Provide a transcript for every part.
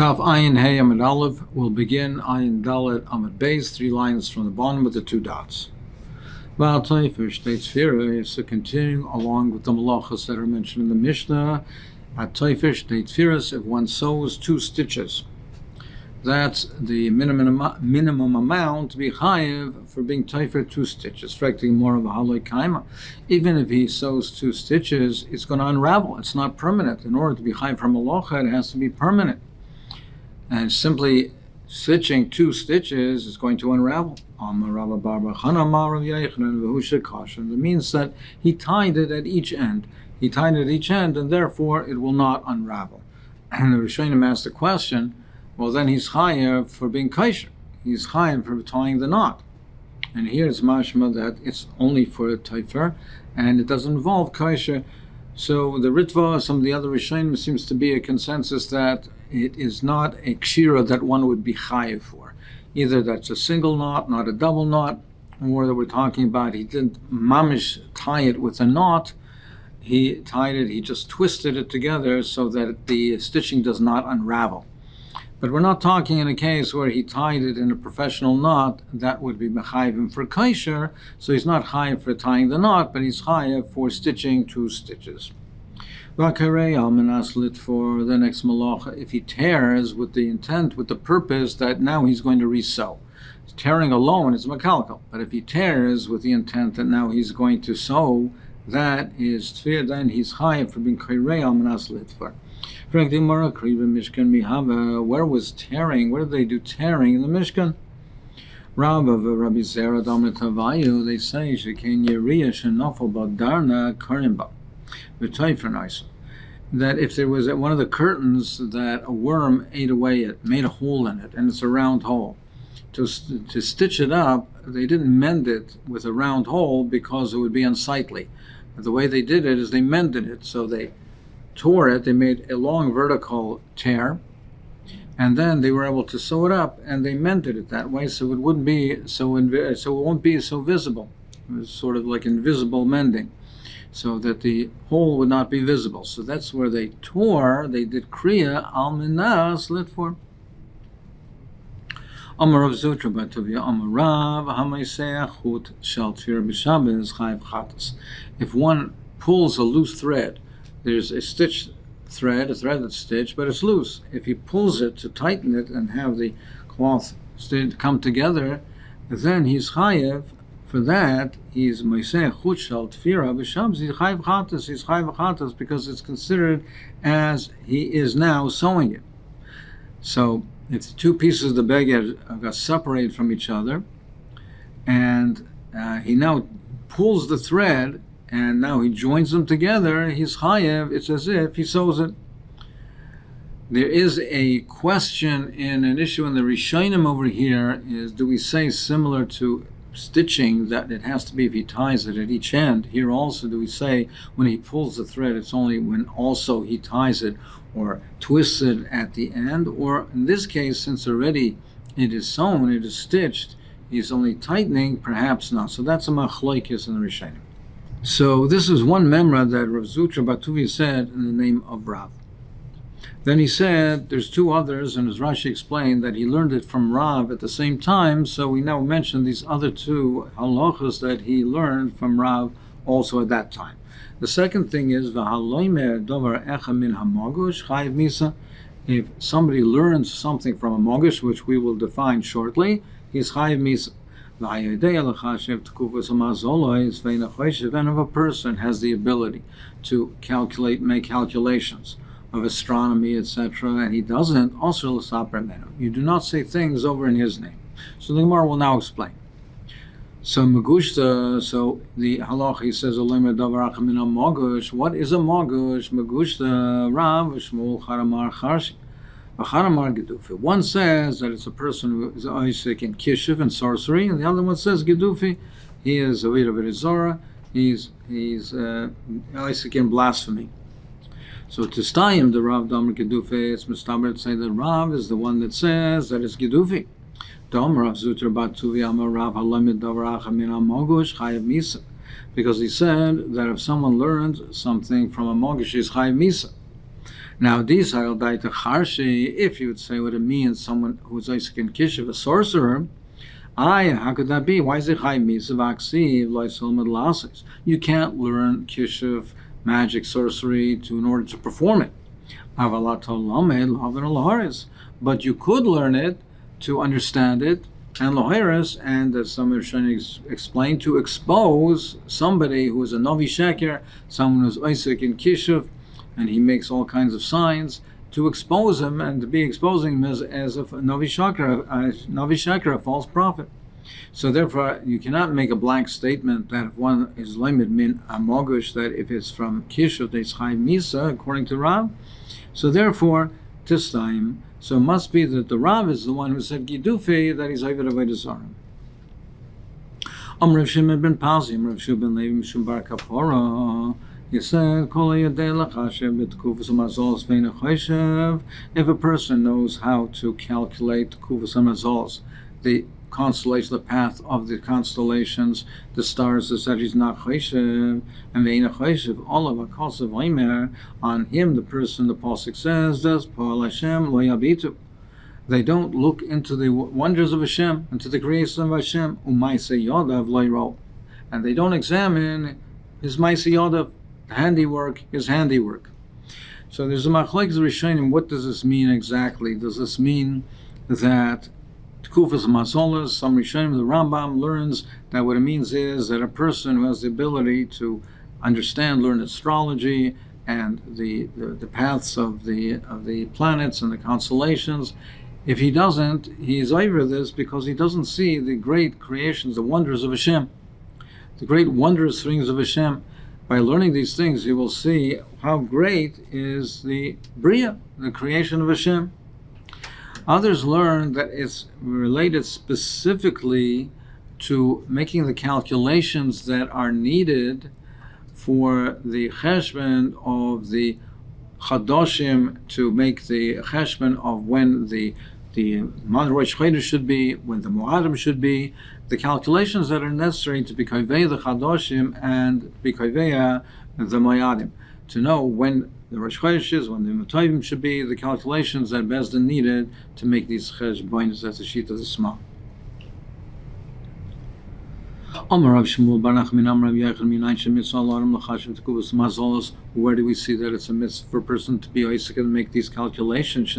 Daf Ayin Hey Amud Aleph will begin Ayin Dalet Amud Beis, 3 lines from the bottom with the 2 dots. Val Taifer states Fira, so continuing along with the malachas that are mentioned in the Mishnah. At Taifer states Firas, if one sews 2 stitches, that's the minimum amount to be chayiv for being Taifer 2 stitches. Fracting more of a haloi kaima. Even if he sews 2 stitches, it's going to unravel. It's not permanent. In order to be chayiv from malacha, it has to be permanent. And simply stitching 2 stitches is going to unravel. It means that he tied it at each end. He tied it at each end, and therefore it will not unravel. And the Rishonim asked the question, well, then he's chayav for being kosher. He's chayav for tying the knot. And here it's mashma that it's only for a taifer, and it doesn't involve kosher. So the Ritva, some of the other Rishonim, seems to be a consensus that it is not a kshira that one would be chayiv for. Either that's a single knot, not a double knot, or that we're talking about he didn't mamish tie it with a knot. He tied it, he just twisted it together so that the stitching does not unravel. But we're not talking in a case where he tied it in a professional knot. That would be mechayivim for kosher, so he's not chayiv for tying the knot, but he's chayiv for stitching 2 stitches. Vakarei almanas for the next malacha, if he tears with the intent, with the purpose that now he's going to resew. Tearing alone is makalkal, but if he tears with the intent that now he's going to sew, that is tfir, then he's chayiv for being karei almanas litfor. Where was tearing? Where did they do tearing in the Mishkan? Rabbi Zera Damitavayu, they say Shekin Yeriya Shenafal Badarna Karimba. That if there was one of the curtains that a worm ate away at, made a hole in it, and it's a round hole. To stitch it up, they didn't mend it with a round hole because it would be unsightly. The way they did it is they mended it, so they tore it, they made a long vertical tear, and then they were able to sew it up, and they mended it that way so it wouldn't be so it won't be so visible. It was sort of like invisible mending, so that the hole would not be visible. So that's where they tore. They did kriya al minas litfor. Amar Rav Zutra Batuvia Amar Rav Hamaisei Chut Shel Tfir B'Shabbos Chayiv Chatas. If one pulls a loose thread, there's a stitched thread, a thread that's stitched, but it's loose. If he pulls it to tighten it and have the cloth come together, then he's chayev for that. He's Masechet Shabbat b'Shabbos. He's chayev chatas. He's chayev chatas because it's considered as he is now sewing it. So if the 2 pieces of the beged got separated from each other, and he now pulls the thread, and now he joins them together, he's chayev, it's as if he sews it. There is a question in an issue in the Rishonim over here, is do we say similar to stitching that it has to be if he ties it at each end? Here also do we say when he pulls the thread, it's only when also he ties it or twists it at the end? Or in this case, since already it is sewn, it is stitched, he's only tightening, perhaps not. So that's a machlokes in the Rishonim. So this is one memra that Rav Zutra Batuvia said in the name of Rav. Then he said there's 2 others, and as Rashi explained that he learned it from Rav at the same time, so we now mention these other 2 halachas that he learned from Rav also at that time. The second thing is v'haloimer dovar echa min hamagush chayiv misa. If somebody learns something from a magush, which we will define shortly, he's chayiv misa. And if a person has the ability to make calculations of astronomy, etc., and he doesn't, also you do not say things over in his name. So the Gemara will now explain. So Magushta, so the halach, he says, what is a magush? Magushta Rav Shmuel Charamar Charshi. One says that it's a person who is Isaac in Kishiv and sorcery, and the other one says Gedufi, he is a Vida Verizora, he's Isaac in blasphemy. So to Stayim, the Rav Damar Gedufi, it's Mustaber to say that Rav is the one that says that it's Gedufi. Dom Rav Zutra Batuvi Amar Rav Halamid Davaracha Min Amogush Chayav Misa, because he said that if someone learns something from a Mogush, he's Chayav Misa. Now, if you would say what it means, someone who is Isaac and Kishiv, a sorcerer, how could that be? Why is it Chai Misa Vaksiv Loisel Medlasis? You can't learn Kishiv, magic, sorcery, in order to perform it. But you could learn it to understand it, and Loheres, and as some of Rishonim explained, to expose somebody who is a Novi Sheker, someone who's Isaac in Kishiv, and he makes all kinds of signs, to expose him, and to be exposing him as a Novi Sheker, a false prophet. So therefore, you cannot make a blank statement that if one is limit min amogush, that if it's from Kishiv, it's Chai Misa, according to Rav. So therefore, this time, so it must be that the Rav is the one who said Gidufi, that he's Ovid Avodah Zarah. Rav Shimon ben Pazi, Rav Shimon ben Levi, Mishum Bar Kapora. He said, if a person knows how to calculate the constellation, the path of the constellations, the stars, the said he's not cheshev, and ve'ina cheshev, all of a kosev oimer, on him, the person, the pasuk says, does Pa'al Hashem lo yabitu. They don't look into the wonders of Hashem, into the creation of Hashem, u'maise yodav lo yiro, and they don't examine his maise yodav, handiwork, his handiwork. So there's a machlokes rishonim. What does this mean exactly? Does this mean that Kufas Mazolas, some Rishonim, the Rambam learns that what it means is that a person who has the ability to understand, learn astrology and the paths of the planets and the constellations, if he doesn't, he is over this because he doesn't see the great creations, the wonders of Hashem, the great wondrous things of Hashem. By learning these things, you will see how great is the Bria, the creation of Hashem. Others learn that it's related specifically to making the calculations that are needed for the cheshbon of the chadoshim, to make the cheshbon of when the Rosh Chodesh should be, when the Moadim should be, the calculations that are necessary to be kaveh the chadoshim and be kaveh the Moadim, to know when the Rosh Chodesh is, when the Motovim should be, the calculations that Bezdin needed to make these cheshbonos. That's the sheet of the Sma. Where do we see that it's a mitzvah for a person to be Isaac and make these calculations?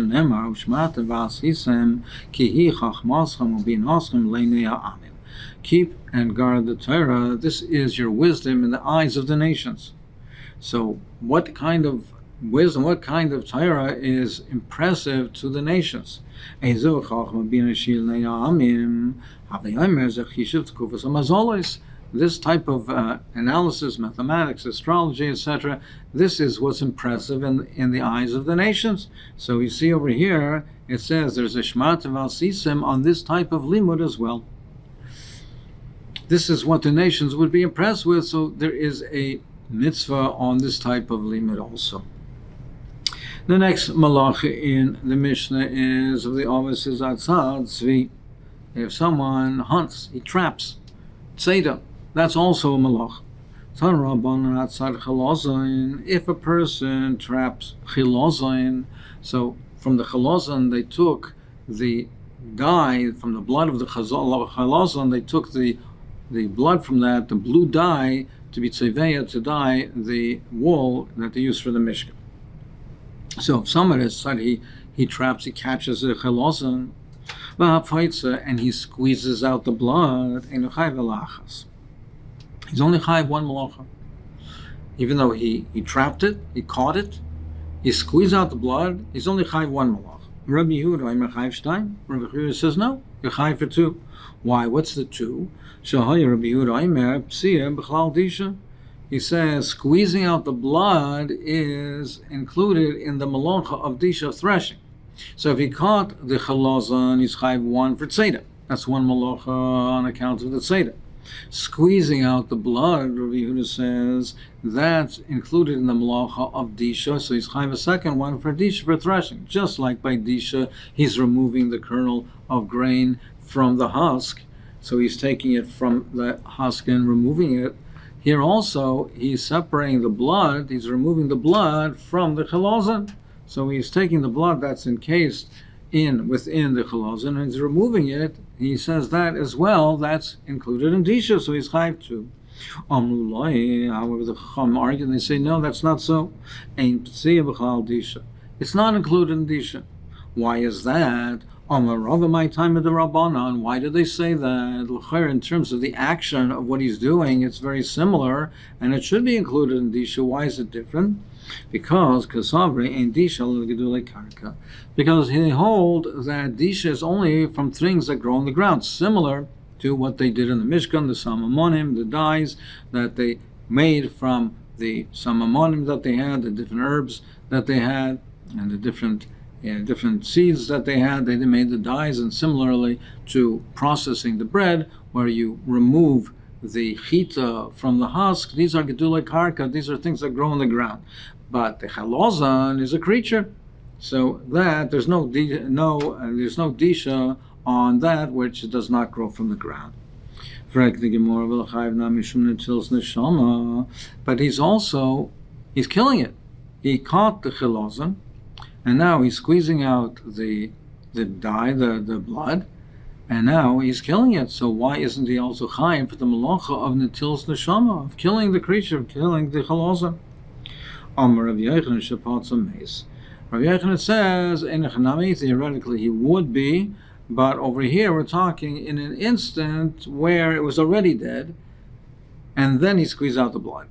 Keep and guard the Torah. This is your wisdom in the eyes of the nations. So what kind of wisdom, what kind of Torah is impressive to the nations? This type of analysis, mathematics, astrology, etc., this is what's impressive in the eyes of the nations. So you see over here, it says there's a shmat v'alsisim on this type of limud as well. This is what the nations would be impressed with, so there is a mitzvah on this type of limud also. The next malach in the Mishnah is of the office is atzad tzvi. If someone hunts, he traps, tzeda, that's also a malach. If a person traps chilozin, so from the chilozin they took the dye, from the blood of the chilozin, they took the blood from that, the blue dye, to be tzeveya, to dye the wool that they use for the Mishkan. So if somebody said he traps, he catches a chilozin, and he squeezes out the blood, he's only chayv one malacha. Even though he trapped it, he caught it, he squeezed out the blood, he's only chayv one malacha. Rabbi Yehuda, I'm chayv shtein. Rabbi Yehuda says no, you're chayv for two. Why? What's the two? He says squeezing out the blood is included in the malacha of disha, threshing. So if he caught the chalazan, he's chayv one for tzeda. That's one malacha on account of the tzeda. Squeezing out the blood, Rabbi Yehuda says, that's included in the malacha of disha, so he's chayv a second one for disha, for threshing. Just like by disha, he's removing the kernel of grain from the husk, so he's taking it from the husk and removing it. Here also, he's separating the blood, he's removing the blood from the chalazan. So he's taking the blood that's encased within the chalazon and he's removing it. He says that as well, that's included in disha, so he's chayv too. However, the Chacham argue and they say, no, that's not so. It's not included in disha. Why is that? My time of the Rabbanan. Why do they say that? In terms of the action of what he's doing, it's very similar, and it should be included in disha. Why is it different? Because kasavre ain't disha l'gedulei karka. Because they hold that disha is only from things that grow on the ground, similar to what they did in the Mishkan, the samamonim, the dyes that they made from the samamonim that they had, the different herbs that they had, and the different seeds that they had. They made the dyes, and similarly to processing the bread, where you remove the chita from the husk. These are gedulei karka. These are things that grow on the ground. But the chalazon is a creature, so that there's no disha on that which does not grow from the ground. But he's killing it. He caught the chalazon, and now he's squeezing out the dye, the blood, and now he's killing it. So why isn't he also chayim for the malacha of netil's neshama, of killing the creature, of killing the chalazon? Amar Rav Yochanan shapatza meis. Rav Yochanan says, in Chanami, theoretically he would be, but over here we're talking in an instant where it was already dead, and then he squeezed out the blood.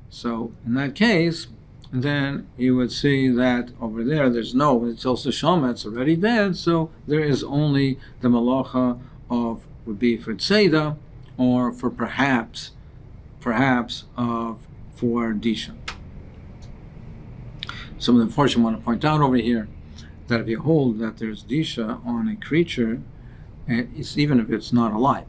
So in that case, then you would see that over there's no, it tells the Shama it's already dead, so there is only the malacha would be for tzeda, or for perhaps for disha. Some of the Mepharshim want to point out over here that if you hold that there's disha on a creature, it's even if it's not alive,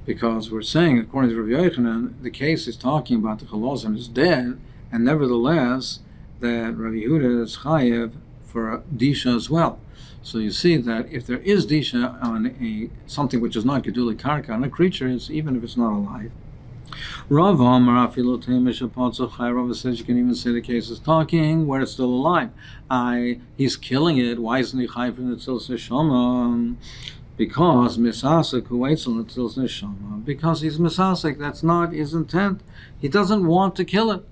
because we're saying, according to Rav Yochanan, the case is talking about the chalazon is dead, and nevertheless that Rav Yehuda is chayev for disha as well. So you see that if there is disha on something which is not gedulei karka on a creature, it's even if it's not alive. Rav says you can even say the case is talking where it's still alive. He's killing it. Why isn't he chayiv for netil's neshama? Because misasek who waits on netil's neshama. Because he's misasek. That's not his intent. He doesn't want to kill it.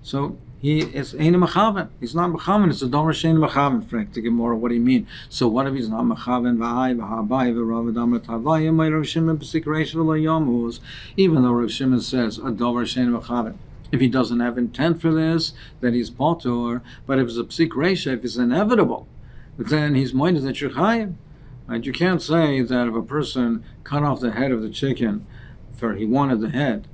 So he is ain't mechaven. He's not mechaven. It's a dover shein mechaven. Frank, to get more of what do you mean? So what if he's not mechaven? Even though Rav Shimon says a dover shein mechaven, if he doesn't have intent for this, then he's potor. But if it's a psik reisha, if it's inevitable, then he's moided that you're chayiv. Right? You can't say that if a person cut off the head of the chicken, for he wanted the head,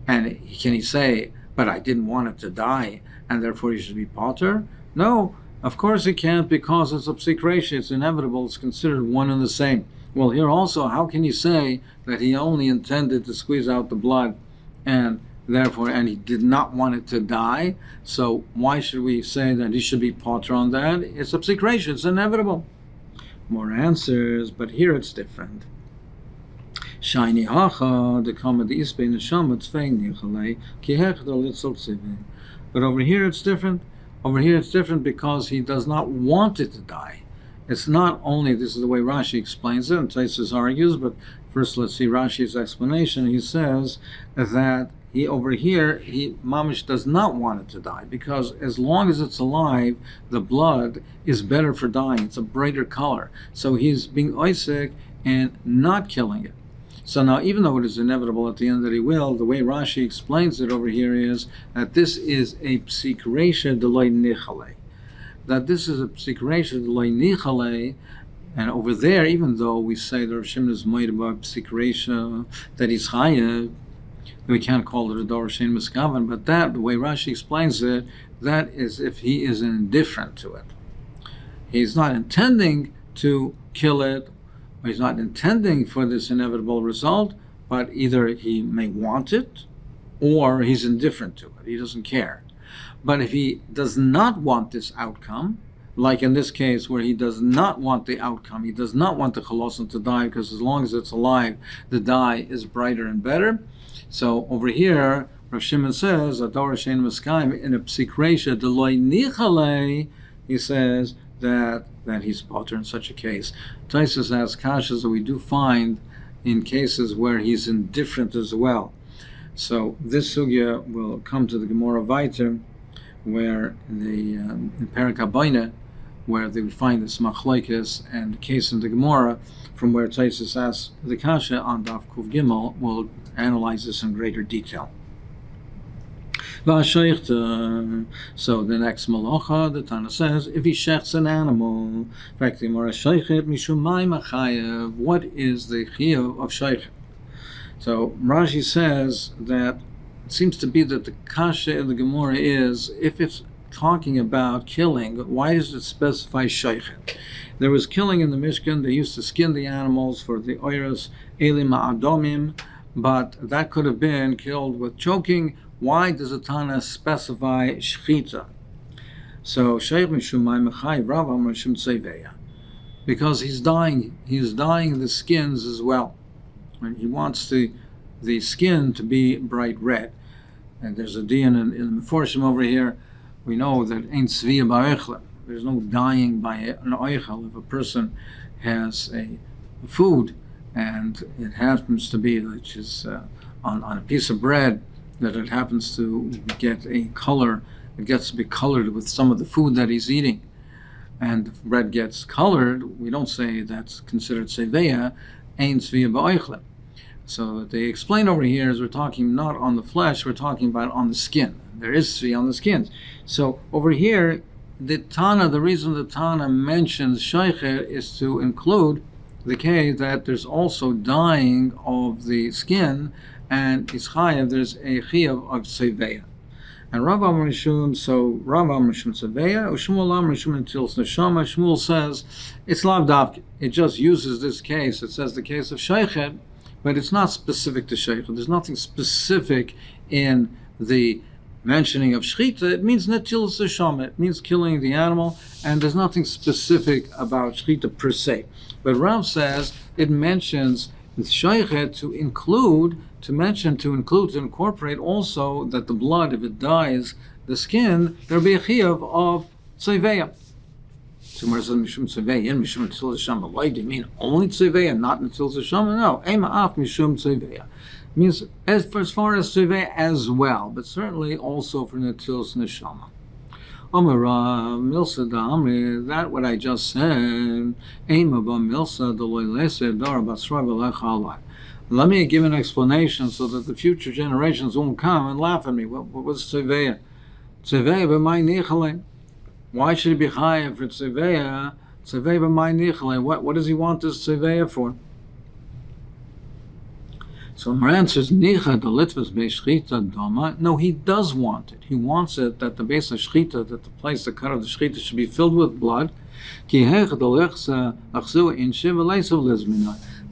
and can he say, but I didn't want it to die, and therefore he should be potter? No, of course he can't, because it's a psik reisha, it's inevitable, it's considered one and the same. Well, here also, how can you say that he only intended to squeeze out the blood, and he did not want it to die? So why should we say that he should be potter on that? It's a psik reisha, it's inevitable. More answers, but here it's different. Shiny hacha the kama the isbe neshama tzvein nichalei ki hechda litzol tzivin. But over here it's different. Over here it's different because he does not want it to die. It's not only, this is the way Rashi explains it, and Taisus argues, but first let's see Rashi's explanation. He says that he mamish does not want it to die, because as long as it's alive, the blood is better for dying. It's a brighter color. So he's being oisek and not killing it. So now, even though it is inevitable at the end that he will, the way Rashi explains it over here is that this is a psik reisha delay nichale. That this is a psik reisha delay nichale, and over there, even though we say that Rav Shimon is moed about psik reisha, that he's chayev, we can't call it a dor shein miskaven, but that, the way Rashi explains it, that is if he is indifferent to it. He's not intending to kill it, he's not intending for this inevitable result, but either he may want it or he's indifferent to it. He doesn't care. But if he does not want this outcome, like in this case where he does not want the outcome, he does not want the chalazon to die, because as long as it's alive, the dye is brighter and better. So over here, Rav Shimon says, Ador Shein Maskayim, in a psik reisha, Deloy Nichale, he says that he's potter in such a case. Taisus asks kashas that we do find in cases where he's indifferent as well. So this sugya will come to the Gemara Vayter, where in Perek HaBoineh, where they would find this machlokes and the case in the Gemara, from where Taisus asks the kasha on Daf Kuv Gimel. We'll analyze this in greater detail. So the next malacha, the Tana says, if he shechts an animal, in fact, the Gemara sheichet mishum mayim achayev, what is the chiyuv of sheichet? So Rashi says that it seems to be that the kasha in the Gemara is, if it's talking about killing, why does it specify sheichet? There was killing in the Mishkan. They used to skin the animals for the oiros elim ha'adomim, but that could have been killed with choking. Why does the Tana specify shchita? So sheich mishum mayim achayev, Rav Amar mishum tzeveya, because he's dying the skins as well. And he wants the skin to be bright red. And there's a diyan in the Meforshim over here. We know that ain't tzviya ba'oichle. There's no dying by an oichel. If a person has a food and it happens to be, which is on a piece of bread, that it happens to get a color, it gets to be colored with some of the food that he's eating, and the bread gets colored, we don't say that's considered seveya, ein tzviya ba'oichle. So they explain over here is we're talking not on the flesh, we're talking about on the skin. There is tzvi on the skins. So over here, the reason the Tana mentions sheichet is to include the case that there's also dyeing of the skin, and ischayev, there's a chiyuv of seveya. And Rav Amar Mishum, so Rav Amar Mishum seveya, Shmuel Amar Mishum Netilas Neshama. Shmuel says it's lav davke. It just uses this case. It says the case of sheichet, but it's not specific to sheichet. There's nothing specific in the mentioning of shchita. It means netilas neshama. It means killing the animal, and there's nothing specific about shchita per se. But Rav says it mentions sheichet to incorporate also that the blood, if it dyes the skin, there'll be a chiyuv of tzeveya. So where it says mishum tzeveya, mishum netilas neshama, why do you mean only tzeveya, not netilas neshama? No, ema af mishum tzeveya. Means as far as tzeveya as well, but certainly also for netilas neshama. Omara milsa da'amri, that what I just said, ema ba milsa deloy lesed dar basra v'lecha alai. Let me give an explanation so that the future generations won't come and laugh at me. What was tzeveya? Tzeveya b'may nichale. Why should he be chayav for tzeveya? Tzeveya b'may nichale. What does he want this tzeveya for? So my answer is nicha the litvas be'shchita doma. No, he does want it. He wants it that the base of shchita, that the place, the cut of the shchita, should be filled with blood.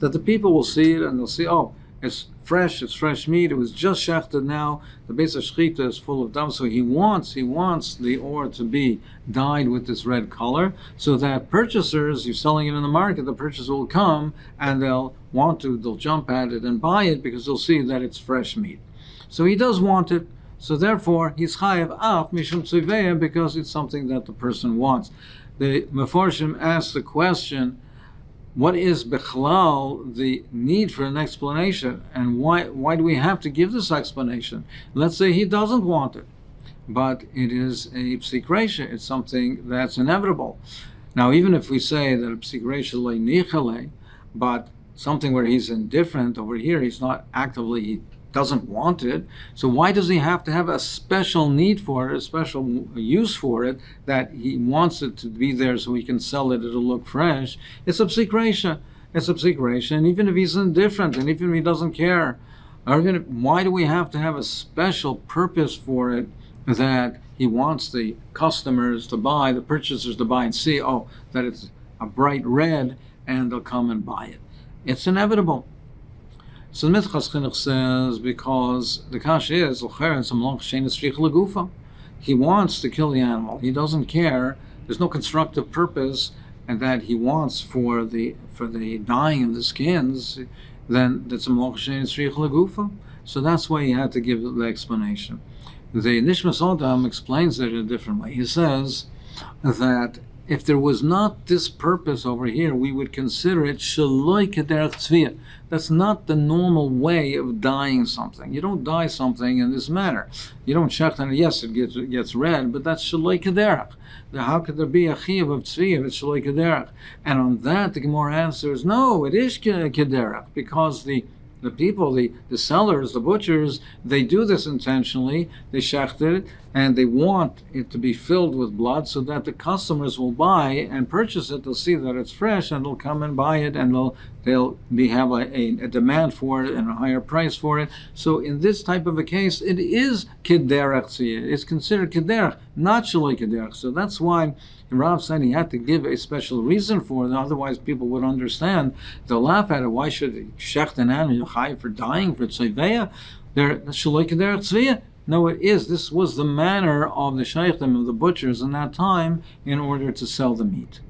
That the people will see it and they'll see, oh, it's fresh meat. It was just shechted now. The base of shchita is full of dam. So he wants the ore to be dyed with this red color, so that purchasers, you're selling it in the market, the purchaser will come and they'll jump at it and buy it because they'll see that it's fresh meat. So he does want it. So therefore, he's chayav af mishum tzeveya, because it's something that the person wants. The Meforshim asks the question, what is bechlal the need for an explanation, and why do we have to give this explanation? Let's say he doesn't want it, but it is a psik reisha. It's something that's inevitable. Now, even if we say that a psik reisha lo nichale, but something where he's indifferent, over here he's not actively, he doesn't want it, so why does he have to have a special need for it, a special use for it, that he wants it to be there so he can sell it, it'll look fresh? It's a psik reisha. It's a psik reisha, and even if he's indifferent, and even if he doesn't care, why do we have to have a special purpose for it, that he wants the customers to buy, the purchasers to buy and see, oh, that it's a bright red, and they'll come and buy it? It's inevitable. So the Mitzchas Chinuch says, because the kasha is, he wants to kill the animal. He doesn't care. There's no constructive purpose and that he wants for the dyeing of the skins. then that's a mokshin tzrich legufa. So that's why he had to give the explanation. The Nishmas Odam explains it in a different way. He says that if there was not this purpose over here, we would consider it shaloi kederach tzviyah. That's not the normal way of dyeing something. You don't dye something in this manner. You don't check and yes, it gets red, but that's shaloi kederach. How could there be a chiyuv of tzviyah if it's shaloi kederach? And on that, the Gemara answers, no, it is kederach, because the people, the sellers, the butchers, they do this intentionally. They shecht it, and they want it to be filled with blood so that the customers will buy and purchase it. They'll see that it's fresh, and they'll come and buy it, and they'll have a demand for it and a higher price for it. So in this type of a case, it is kederach. It's considered kederach, not shaloi kederach. So that's why Rav said he had to give a special reason for it, otherwise people would understand. They'll laugh at it. Why should shecht an animal chai for dying for tzveya? They're shaloi kederach tzveya. No, it is. This was the manner of the sheikhim, of the butchers in that time, in order to sell the meat.